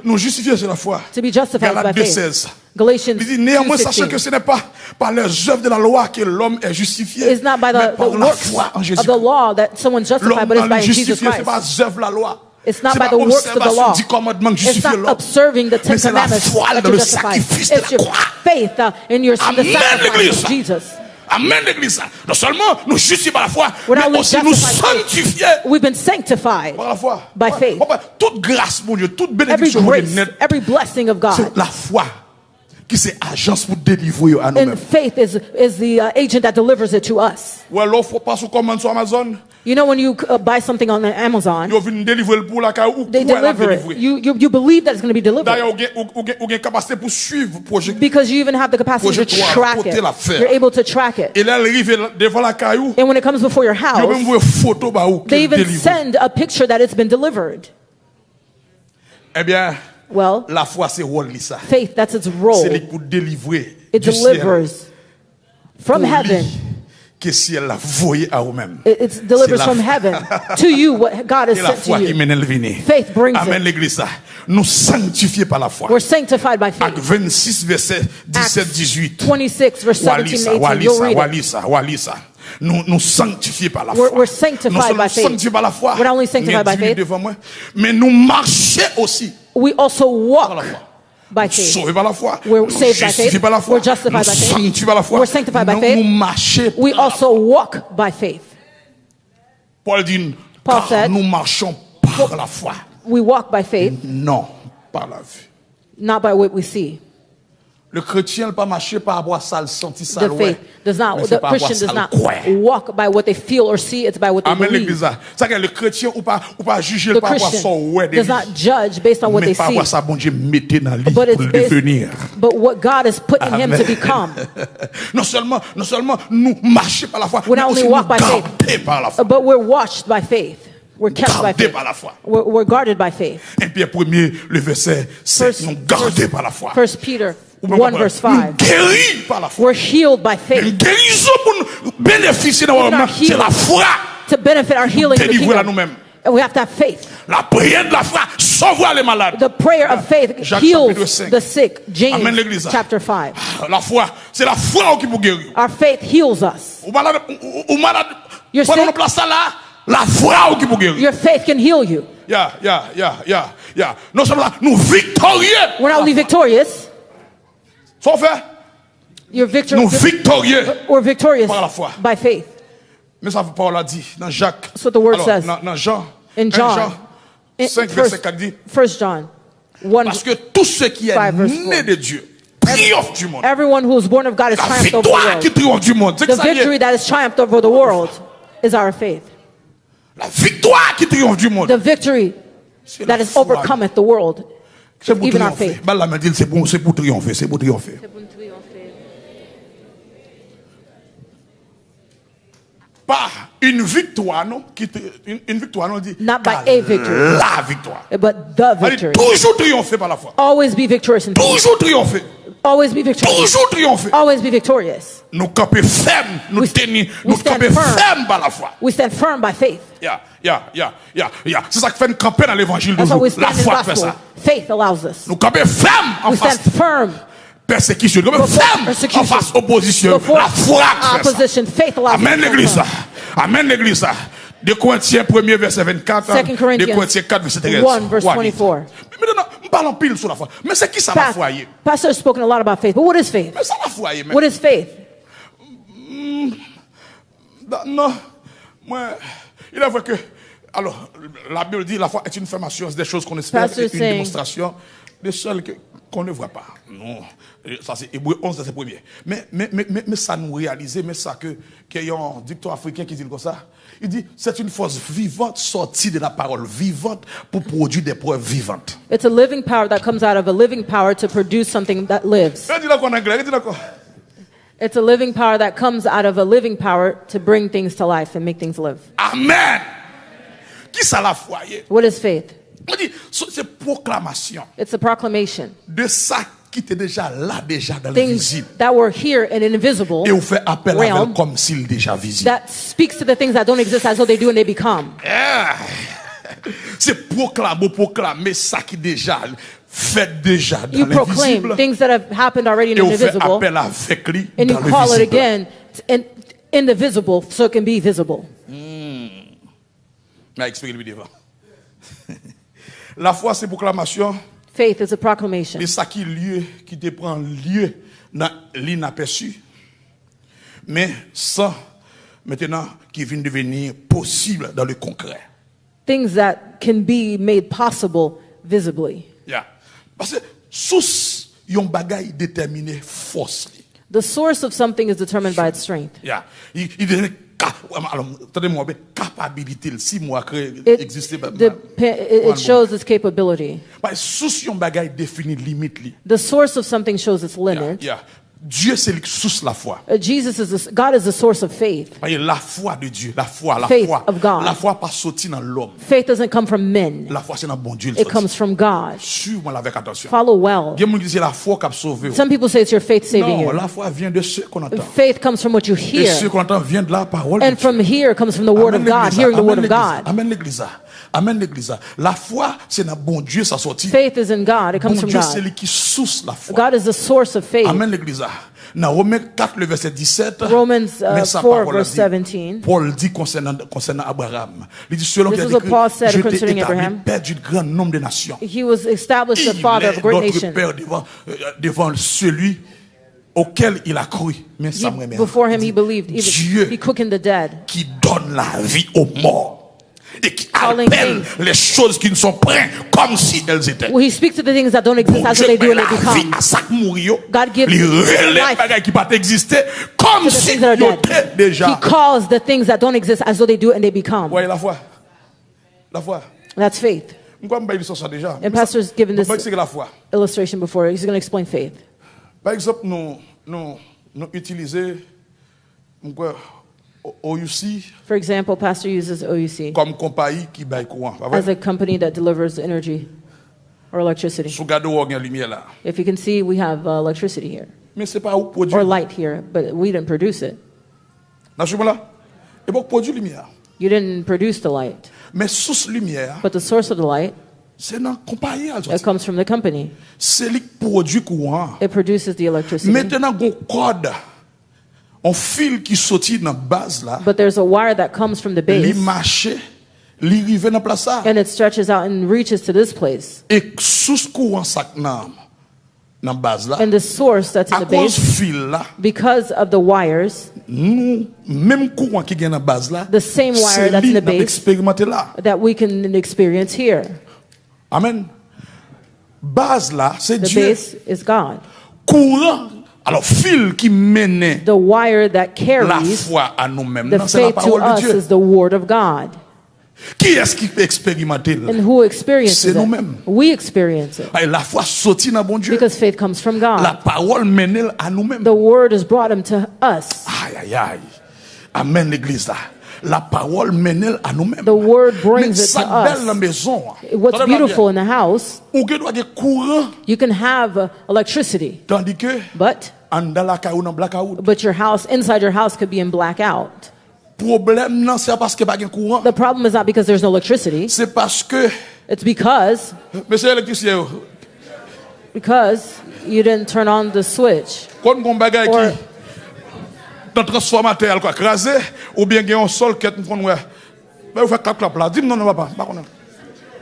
Nous justifier, c'est la foi. To be justified is by Galates faith. 2,16. Galatians Il dit, néanmoins, sachant que 2:16. ce n'est pas par les œuvres de la loi que l'homme est justifié, It's not by mais the par la works foi en of Jésus. the law that someone's justified, L'homme but it's en by lui Jesus justifié, c'est Christ. pas œuvre de la loi. It's not C'est by pas the works of the observation law. du commandement que It's justifie not l'homme. observing the Ten Mais c'est la Commandments foi that dans you're le justified. sacrifice de la It's your croix. faith in the Amen, sacrifice l'église. of Jesus. Amen, l'église. Non seulement nous justifions par la foi, We're not mais only aussi nous justified sanctifiés We've been sanctified par la foi. by faith. Toute grâce, mon Dieu, toute Every bénédiction, mon Dieu, grace, net, every blessing of God. c'est la foi qui c'est agence pour délivrer à And nous-mêmes. faith is the agent that delivers it to us. Ou alors, faut pas sous commande sur Amazon, You know, when you buy something on Amazon, ils viennent délivrer pour la caille ou they quoi la deliver it. délivrer. You believe that it's going to be delivered D'ailleurs, vous avez capacité pour suivre le projet. because you even have the capacity to Projet trois, track côté it. l'affaire. You're able to track it. Et là, elle arrive devant la caillou, And when it comes before your ils ont même house, vu une photo bah, où they qu'elle even délivre. send a picture that it's been delivered. Eh bien, Well, la foi, c'est rôle ça. faith, that's its role. C'est lui pour délivrer It du ciel. delivers from Pour heaven. lui que si elle l'a voyé à vous-même. It delivers C'est la from foi. heaven to you what God has C'est la sent foi to qui you. mène le venir. Faith brings Amen, it. l'église. Ça. Nous sanctifiés par la foi. We're sanctified by Acte faith. 26, verset 17-18. 26, verse 17 and 18. You'll read it. Walisa. Nous sanctifiés par la We're foi. sanctified Nous sommes by faith. sanctifiés par la foi. We're not only sanctified by faith. Devant moi, mais nous marchons aussi We also par la walk foi. by faith. Sauvés par la foi. We're Nous saved by justifiés faith. par la foi. We're justified Nous by faith. sanctifiés par la foi. We're sanctified by faith. Nous marchons We par la foi. also walk by faith. Paul dit, Paul car said, nous marchons par la foi. We walk by faith, Non, par la vue. not by what we see. Le chrétien ne pas marcher par rapport à ça, le senti ça, The ouais. faith does not. Mais c'est The par rapport à Christian ça, does le not croit. walk by what they feel or see. It's by what they Amen, believe. l'église. Ça que le chrétien ou pas juger The par rapport à Christian son ouais de does lui. not judge based on what Mais they par see, rapport à ça, bon Dieu, mettez dans lui but pour it's le based, devenir. but what God has put in him to become. non seulement nous marcher par la foi, We mais not aussi only nous walk by faith, garder par la foi. but we're watched by faith. We're kept by Gardés faith. par la foi. We're guarded by faith. Et Pierre 1er, le verset 7, nous gardés par la foi. 1 Peter Ou même 1 pas, verse nous 5. guéris par la foi. We're healed by Une faith guérison pour nous bénéficier de Even our c'est la foi. to benefit our healing in the Délivrer à kingdom. nous-mêmes. And we have to have faith. La prière de la foi sauvera les malades. The prayer of faith Jacques heals chapitre 5. the sick. James Amen, l'église. chapter 5. La foi, c'est la foi qui vous guérit. Our faith heals us. Ou malade, You're pendant sick? place là, la foi qui vous guérit. Your faith can heal you. Yeah. Non seulement nous victorieux. We're not only victorious. Sauf fait, You're nous victorieux. We're victorious Par la foi. by faith. Mais ça Paul a dit dans Jacques. That's what the word Alors, says. Dans Jean. In John. 5 verset 4 dit. 1 John 1. Parce que tout ce qui est né de Dieu triomphe du monde. Everyone who is born of God is La triumphed over the victoire qui world. triomphe du monde. C'est que The ça y est. victory that is triumphed over the world is our faith. La victoire qui triomphe du monde. The victory C'est la that is foi. overcometh the world, C'est pour even our triompher. faith. Bah, la main dit, c'est bon, c'est pour triompher, c'est pour triompher. Pas une victoire, non? Une victoire, non? Dit, Not by car a victory. La victoire. But the Elle dit, victory. toujours triompher par la foi. Always be victorious in faith. Toujours triompher. Always be victorious. Toujours triompher. Always be victorious. Nous camper ferme, nous tenir, nous stand camper firm. ferme par la foi. We stand firm by faith. Yeah. C'est ça qui fait nous camper dans l'évangile That's why we toujours. La stand in foi the fait gospel. ça. Faith allows us. Nous camper ferme en We face stand firm persécution. Nous camper before ferme en persecution. face opposition. Before La foi fait ça. opposition. Faith allows us Amen to stand l'église. firm. Amen l'église. 2 Corinthiens 1er verset 24. 2 Corinthians 2 Corinthiens 4 verset 13. 1 verse 24. Mais maintenant, nous parlons pile sur la foi. Mais c'est qui ça la foi? Pastor has spoken a lot about faith, but what is faith? Mais ça la foi. What is faith? Non, moi, il est vrai que, alors, la Bible dit la foi est une ferme assurance des choses qu'on espère et une démonstration des choses qu'on ne voit pas. Non, ça c'est Hébreux 11, c'est le premier. Mais ça nous réalise, mais ça qu'il y a un dicton africain qui dit comme ça, il dit c'est une force vivante sortie de la parole vivante pour produire des preuves vivantes. It's a living power that comes out of a living power to produce something that lives. It's a living power that comes out of a living power to bring things to life and make things live. Amen. Qui ça la foi? What is faith? On dit c'est proclamation. It's a proclamation. De ça qui était déjà là déjà dans Things l'invisible. that were here in an invisible Et on fait appel à realm elle comme s'il déjà visible. that speaks to the things that don't exist as though they do and they become. C'est proclamer ça qui déjà fait déjà dans You proclaim l'invisible. things that have happened already in Et an on fait invisible, appel avec lui and you dans le call it visible. again in the visible so it can be visible. Mais expliquez-le devant. La foi c'est proclamation. Faith is a proclamation. Mais ça qui te prend lieu dans l'inaperçu. Mais ça maintenant qui vient devenir possible dans le concret. Things that can be made possible visibly. Yeah. Parce que sous yon bagay déterminé force. The source of something is determined by its strength. Yeah. Il devient alors attendez-moi capacité si moi créer exister It shows its capability. parce que sous yon bagay définit limite li. The source of something shows its limit. Yeah. Dieu c'est lui sous la foi. God is the source of faith. La foi de Dieu, la foi, Faith of God. La foi pas sorti dans l'homme. Faith doesn't come from men. La foi c'est dans bon Dieu. It comes from God. Suis-moi avec attention. Follow well. Il y a qui disent la foi qui a sauvé. Some people say it's your faith saving Non, you. la foi vient de ce qu'on entend. Faith comes from what you Et ce hear. qu'on entend vient de la parole. And from here comes from the word of God, hearing the word of God. Amen l'église. Amen l'église. La foi c'est dans bon Dieu ça sorti. Faith is in God. It comes Bon from Dieu c'est God. lui qui source la foi. God is the source of faith. Amen l'église. Dans Romains 4 le verset 17. Romans mais sa 4 parole verse dit, 17. Paul dit concernant Abraham. Il dit selon This qu'il a is what dit Paul said je t'ai concerning établi Abraham. père du grand nombre de nations. He was established the Il father of a est great notre nation. père devant celui auquel il a cru. Mais ça me remet. Before him he believed. Dieu He quickened the dead. qui donne la vie aux morts et qui Calling appelle things. les choses qui ne sont pas comme si elles étaient. Well, he speaks to the things that don't exist Bon as Dieu though they do met and they la vie become. à chaque mourir. God gives Il relève life les bagages qui pas exister comme to the si things that are ils étaient dead. déjà. He calls the things that don't exist as though they do and they become. Ouais, la foi. La foi. That's faith. Pourquoi me ça déjà? And Pastor's given this C'est la foi. illustration before. He's going to explain faith. Par exemple, nous utilisons OUC For example, Pastor uses OUC comme compagnie qui baille courant. as a company that delivers energy or electricity. Sous garde où il y a lumière là. If you can see, we have electricity here Mais c'est pas où produit. or light here, but we didn't produce it. Dans ce moment-là, et pour produire lumière. You didn't produce the light. Mais source lumière, But the source of the light, c'est dans compagnie. it comes from the company. C'est lui qui produit courant. It produces the electricity. Maintenant, il y a un code, un fil qui sortit dans la base là. But there's a wire that comes from the Il base, marche, il arrive dans la place là. and it stretches out and reaches to this place. Et source courant ça dans la base là. And the source that's in À the cause base, fil là, because of the wires, nous même courant qui est dans la base là. the same wire C'est that's lui in the qui base expérimenté là. that we can experience here. Amen. Base là, c'est The Dieu. base is God. Courant. Alors fil qui mène The wire that la carries foi à nous-mêmes, the non, c'est la faith to parole de us Dieu. is the word of God. Qui est-ce qui peut expérimenter? And who experiences C'est it? nous-mêmes. We experience it. La foi sortit dans bon Dieu. Because faith comes from La God. parole mène à nous-mêmes. The word has brought him to us. Aïe, aïe, aïe. Amen, l'église là. La parole mène à nous-mêmes. The word brings Mais it to ça belle la us. maison. What's Attendez-moi beautiful bien. in the house, Ou que doit avoir courant. you can have electricity, Tandis que, dans la caillou, dans blackout. but your house, inside your house, could be in blackout. Problème, non, c'est parce qu'il n'y a pas de courant. The problem is not because there's no electricity. C'est parce que, It's because monsieur l'électricien, you didn't turn on the switch. quand on bagaille Or- qui, dans le transformateur, quoi, crasé, ou bien il y a un sol qui est en train de. Mais vous faites clap là. Dis-moi non, papa.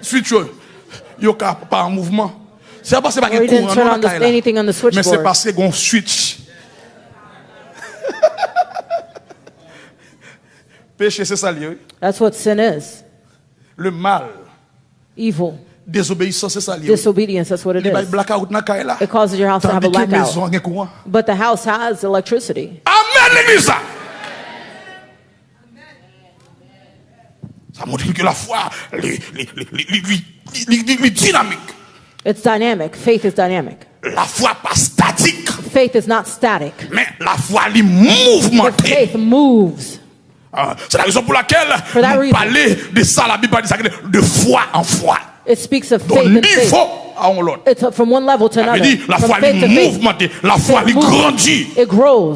Switch, il n'y a pas en mouvement. C'est parce qu'il n'y a Or pas you de didn't courant turn dans on la caille, anything on the mais c'est switchboard. parce qu'il y a un switch. Péché, c'est ça, lié. That's what sin is. Le mal, Evil. désobéissance, c'est ça, lié. Disobedience, that's what it Il y a un is. blackout dans la caille là. It causes your house to have a Tandis que la blackout. maison a un courant. But the house has electricity. Amen, l'église. Ça montre que la foi, est dynamique. It's dynamic. Faith is dynamic. La foi pas statique, Faith is not static. mais la foi est But mouvementée. faith moves. C'est la raison pour laquelle For that nous reason. parlons de ça, la Bible dit ça, de foi en foi. It speaks of Donc faith and niveau faith. à l'autre. It's from one level to Ça veut another. dire la From foi faith est to faith. mouvementée, la foi Faith est moves. grandie. It grows.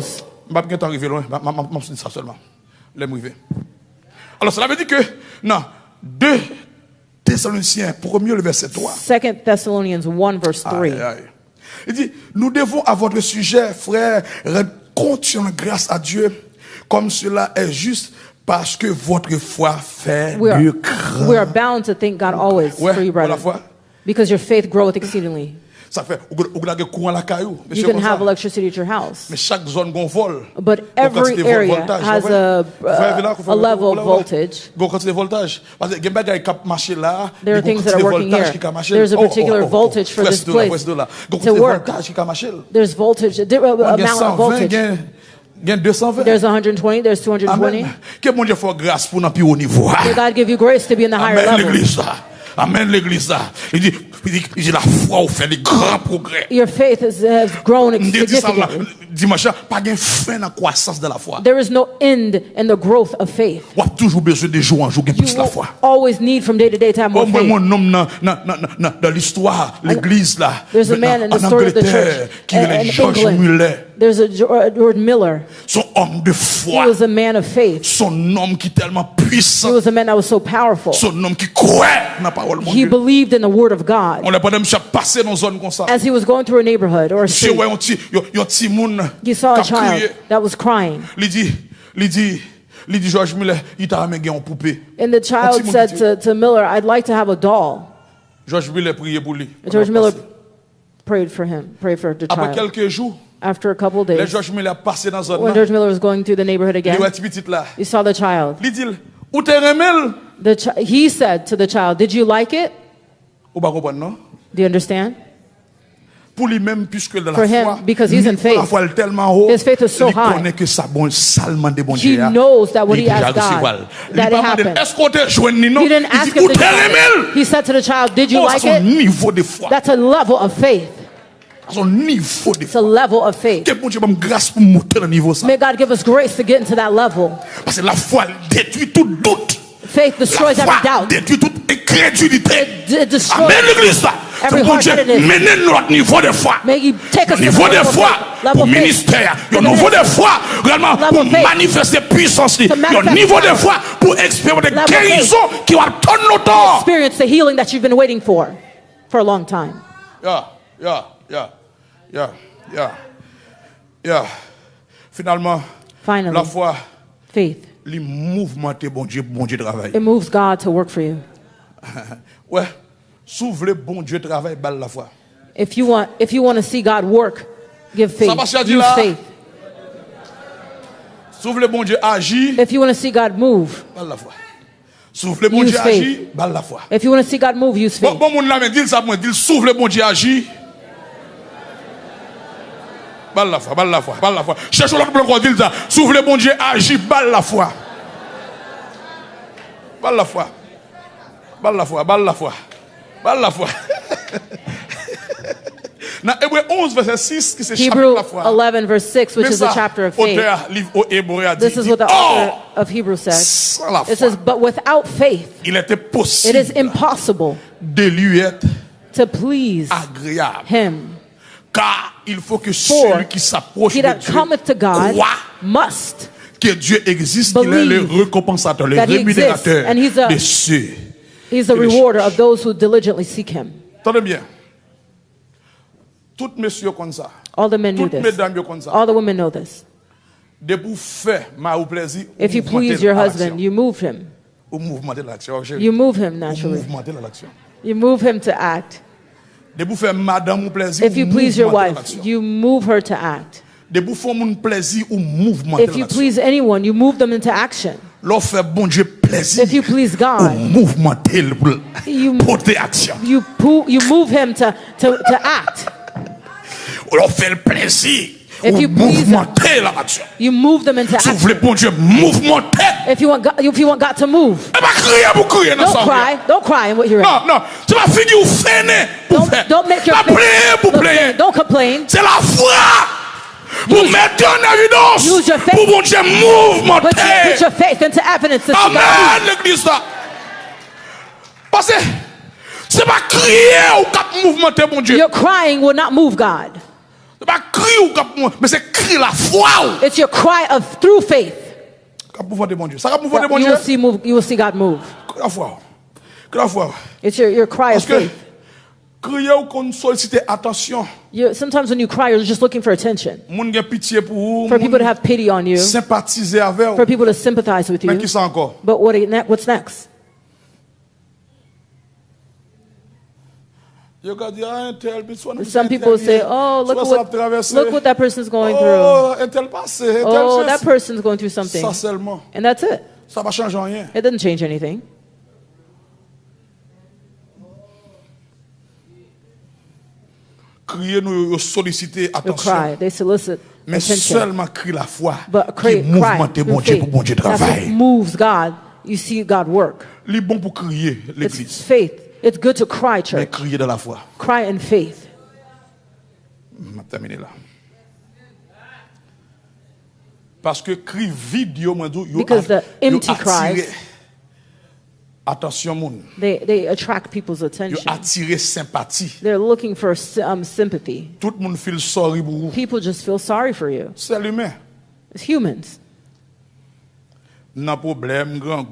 Je ne vais pas arriver loin, je dis ça seulement. Laisse-moi. Alors cela veut dire que, non, 2 Thessaloniciens, 1er, le verset 3. 2 Thessalonians 1 verse 3. Aïe, aïe. Il dit, nous devons à votre sujet, frères, rendre compte grâce à Dieu, comme cela est juste, parce que votre foi fait We de are grand. bound to thank God always Ouais, for you, pour la brother. foi. Because your faith groweth exceedingly. Ça fait, vous avez courant la caillou. mais You c'est can comme have ça. electricity at your house. Mais chaque zone gon vol. But Gon every quantité area voltage, has vous voyez? a level of voltage. Gon quantité voltage. Parce que il y a des bagages qui marchent là. There are gon things that are quantité working voltage here. qui marche. There's a particular voltage for this place Gon to quantité work. voltage qui marche. There's voltage, a amount of voltage. Gain 220. There's 120, there's 220. Amen. Que mon Dieu fasse grâce pour nous plus haut niveau. May God give you grace to be in the higher Amen level. l'église. Amen l'église. Il dit la foi au fait des grands progrès. Your faith has grown Il dit ça là, significantly. dimanche, pas de fin dans la croissance de la foi. There is no end in the growth of faith. On a toujours besoin de jour en jour You plus la will foi. always need from day to day to have more Au moins, faith. mon homme dans l'histoire, l'église là, There's a man in the en story of the Angleterre, church qui est in George England. Muller, There's a George Miller. son homme de He foi, was a man of faith. son homme qui est tellement He puissant, was a man that was so powerful. son homme qui croit dans la parole de mon He Dieu. believed in the word of God. On n'a pas même passé dans une zone comme ça. As he was going through a neighborhood or a Monsieur, street, ouais, un petit monde he saw a qui a crié. child that was crying. Il dit, George Muller, il t'a ramené une poupée. And the child said to Miller, I'd like to have a doll. George Muller priait pour lui. George Miller prayed for the Après child. quelques jours, After a couple of le days, George Muller a passé dans une when zone. George Miller was going through the neighborhood Il again, a petit là. he saw the child. Il dit, où t'es remel? He said to the child, did you like it? Ou pas comprendre, non? Do you understand? Pour lui-même, puisque de la For him, foi, because he's in faith. la foi est tellement haut, His faith is so il high. connaît que ça bon salement de bon He Dieu. knows that what he Il asked déjà reçu, God, voilà. Il that it pas demandé, happened. est-ce qu'on te joint ni non? He didn't Il ask dit, him où to t'es do it. remel? He said to the child, did you Oh, like c'est son it? niveau de foi. That's a level of faith. Son niveau de It's a foi. level of faith. Que bon Dieu me grâce pour monter dans le niveau ça. May God give us grace to get into that level. Parce que la foi détruit tout doute. Faith destroys La every foi doubt. détruit toute incrédulité. It destroys. Amen l'église là. every hard-headedness. Niveau de foi. May you take us to Niveau the de foi level pour of faith. ministère. Niveau de foi réellement pour manifester puissance. Niveau de foi pour expérimenter guérison qui va attendre longtemps. Experience the healing that you've been waiting for a long time. Finalement, Finally, la foi, faith. les mouvements de bon Dieu travaille. It moves God to work for you. Ouais, s'ouvre bon Dieu travaille balle la foi. If you want to see God work, give faith. Use faith. S'ouvre bon Dieu agir. If you want to see God move, balle la foi. S'ouvre bon Dieu agir, balle la foi. If you want to see God move, use faith. Bon monde là mais dit ça moi dit s'ouvre bon Dieu agir. Balle la foi, balle la foi, balle la foi. Cherche l'autre pour dire ça. S'ouvre bon Dieu agir, balle la foi. Balle la foi. Balle la foi, balle la foi. Balle la foi. Dans Hébreux 11 verset 6 qui c'est chapitre la foi. Hebrews 11 verse 6 which is the chapter of faith. This is what the author of Hebrews says. It says but without faith il était possible. It is impossible de lui être to please agréable. Him. Car il faut que celui qui s'approche de Dieu croit must que Dieu existe, qu'il est le récompensateur, le rémunérateur de ceux. He's the rewarder of those who diligently seek Him. Tenez bien. Toutes messieurs comme ça. All the men knew this. All the women know this. If you please your husband, you move him. You move him naturally. You move him to act. If you please your wife, you move her to act. If you please anyone, you move them into action. If you please God, you move him to act. If you please them, you move them into action. If you want God to move, don't cry in what you're in. Don't make your face. Don't complain. Use your faith. Put your faith into evidence. Amen, l'église là. Parce que c'est pas crier ou cap mouvementer mon Dieu. Your crying will not move God. C'est pas crier ou cap mais c'est crier la foi. It's your cry of through faith. Cap mouvementer mon Dieu. Ça cap mouvementer mon Dieu. You will see God move. La foi. La foi. It's your cry of faith. Crier ou qu'on sollicite attention. Sometimes when you cry, you're just looking for attention. For people to have pity on you. For people to sympathize with you. But what's next? Some people say, oh, look what that person's going through. Oh, that person's going through something. And that's it. It doesn't change anything. Cry, they solicit attention. But cry that moves God. You see God work. It's faith. It's good to cry, church. Cry in faith. Because the empty cries, they attract people's attention. They're looking for sympathy. People just feel sorry for you. It's humans. You're in your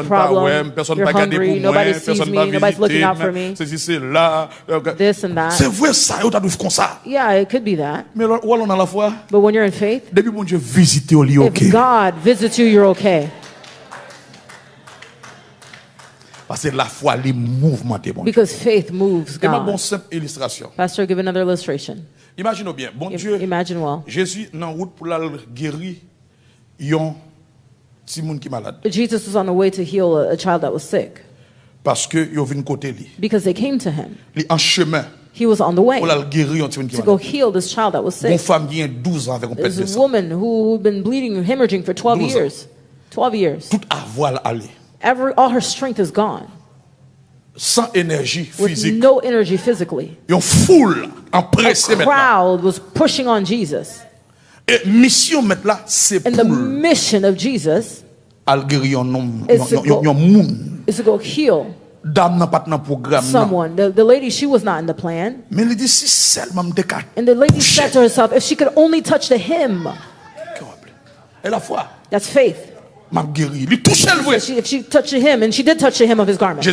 problem. You're hungry. Nobody sees me. Nobody's looking out for me. This and that. Yeah, it could be that. But when you're in faith, if God visits you, you're okay. Because faith moves God. Pastor, give another illustration. Imagine well. Jesus was on the way to heal a child that was sick. Because they came to him. He was on the way to go heal this child that was sick. There's a woman who'd been bleeding and hemorrhaging for 12 years. 12 years. All her strength is gone. With no energy physically. A crowd was pushing on Jesus. And the mission of Jesus is to go heal someone. The lady, she was not in the plan. And the lady said to herself, if she could only touch the hem. That's faith. If she touched him, and she did touch the hem of his garment.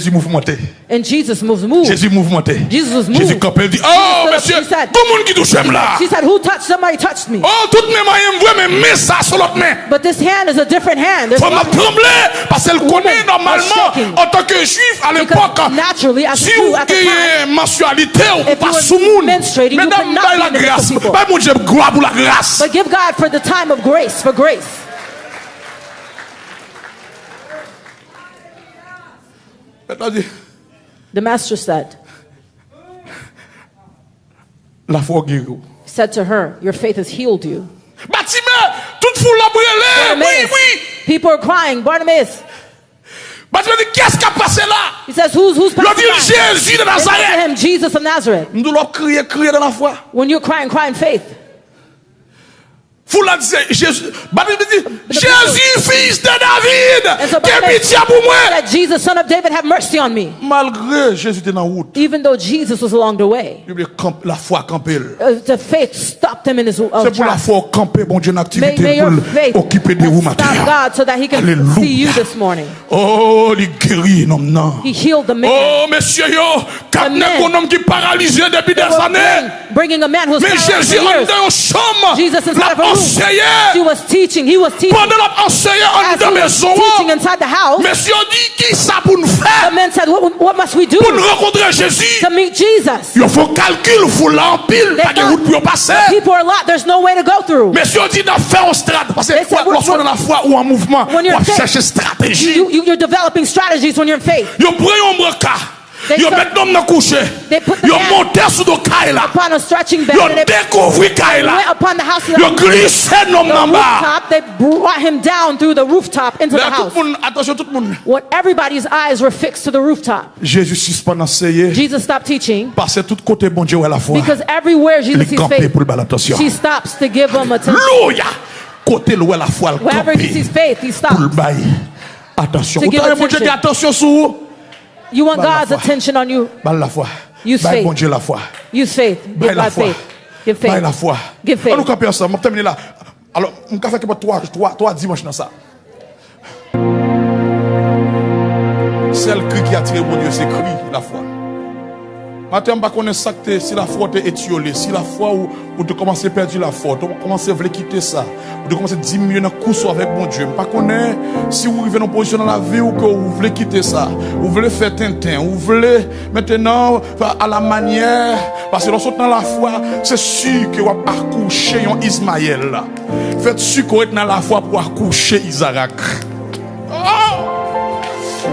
And Jesus moved. Jesus was moved. Oh, monsieur, she said, who touched? Somebody touched me. But this hand is a different hand. Naturally, as a Jew at the time, if you were menstruating, you could not be in the midst of people. But give God for the time of grace, for grace. The master said to her, your faith has healed you. People are crying, Bartimaeus. He says, who's passing by? Jesus of Nazareth. When you're crying faith. Jésus, fils de David, Jesus, son of David, have mercy on me. Even though Jesus was along the way, the faith stopped him in his tracks. May your faith stop God so that he can see you this morning. Oh, he healed the man. Oh, monsieur, bringing a man who was paralyzed for years. Jesus inside of a room. He was teaching. He was teaching. As he was teaching inside the house, the men said, what must we do to meet Jesus? They thought, people are a lot. There's no way to go through. They said, you're developing strategies when you're in faith. They put the man upon a stretching bed. They went upon the house of the rooftop. They brought him down through the rooftop into the house. When everybody's eyes were fixed to the rooftop, Jesus stopped teaching because everywhere Jesus sees faith, he stops to give them attention. Wherever he sees faith, he stops to give attention. You want God's attention on you. Use faith. Use faith. Give God faith. Give faith. Give faith. Alors, on va faire trois dimanches dans ça. C'est le cri qui a tiré mon Dieu, c'est cri, la foi. Maintenant, je ne sais pas si la foi est étiolée, si la foi où tu commences à perdre la foi, tu commences à quitter ça, tu commences à diminuer dans le course avec mon Dieu. Je ne sais pas si vous arrivez dans une position dans la vie où vous voulez quitter ça, vous voulez faire Tintin, vous voulez maintenant à la manière, parce que lorsque dans la foi, c'est sûr que vous allez accoucher un Ismaël. Faites sûr que vous êtes dans la foi pour accoucher Isaac. Oh!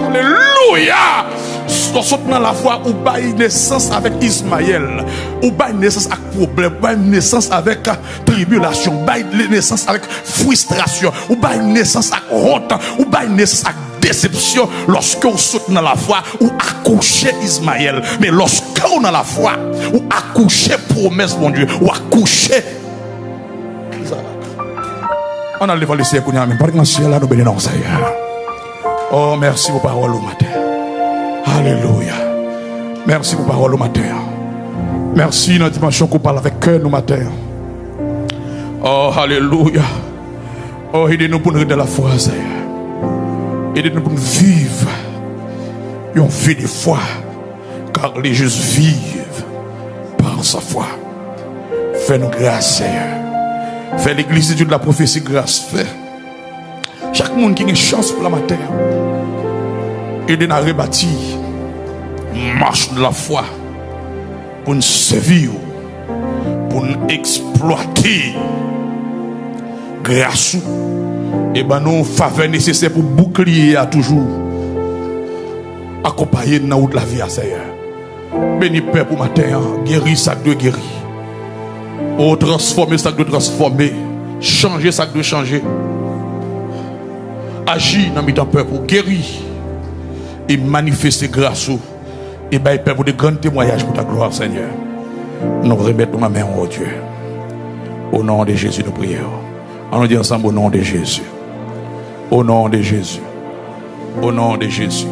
Alléluia! Lorsque dans la foi, ou baille naissance avec Ismaël, ou baille naissance avec problème, ou baille naissance avec tribulation, ou baille naissance avec frustration, ou baille naissance avec honte, ou baille naissance avec déception. Lorsque vous sautez dans la foi, ou accouchez Ismaël. Mais lorsque vous dans la foi, ou accouchez promesse, mon Dieu, ou accouchez Isaac. On a levé le ciel, mais par exemple, ciel là, nous bénissons Seigneur. Oh, merci pour parole au matin. Alléluia. Merci pour parole au matin. Merci dans la dimension qu'on parle avec cœur nous matin. Oh, alléluia. Oh, aidez-nous pour nous de la foi, Seigneur. Aidez-nous pour nous vivre une vie de foi. Car les justes vivent par sa foi. Fais-nous grâce, Seigneur. Fais l'église de la prophétie grâce. Fais. Chaque monde qui a une chance pour la matin. Aidez-nous à rebâtir marche de la foi pour nous servir, pour nous exploiter grâce et ben nous faveur nécessaire pour bouclier à toujours accompagner dans la vie à Seigneur. Béni Père pour matin, guérir ça que doit guérir. Oh, transformer ça que doit transformer, changer ça que doit changer. Agir dans mi-temps Père pour guérir et manifester grâce et bien Père pour de grands témoignages pour ta gloire Seigneur. Nous remettons ma main au Dieu. Au nom de Jésus nous prions. On nous dit ensemble au nom de Jésus. Au nom de Jésus. Au nom de Jésus.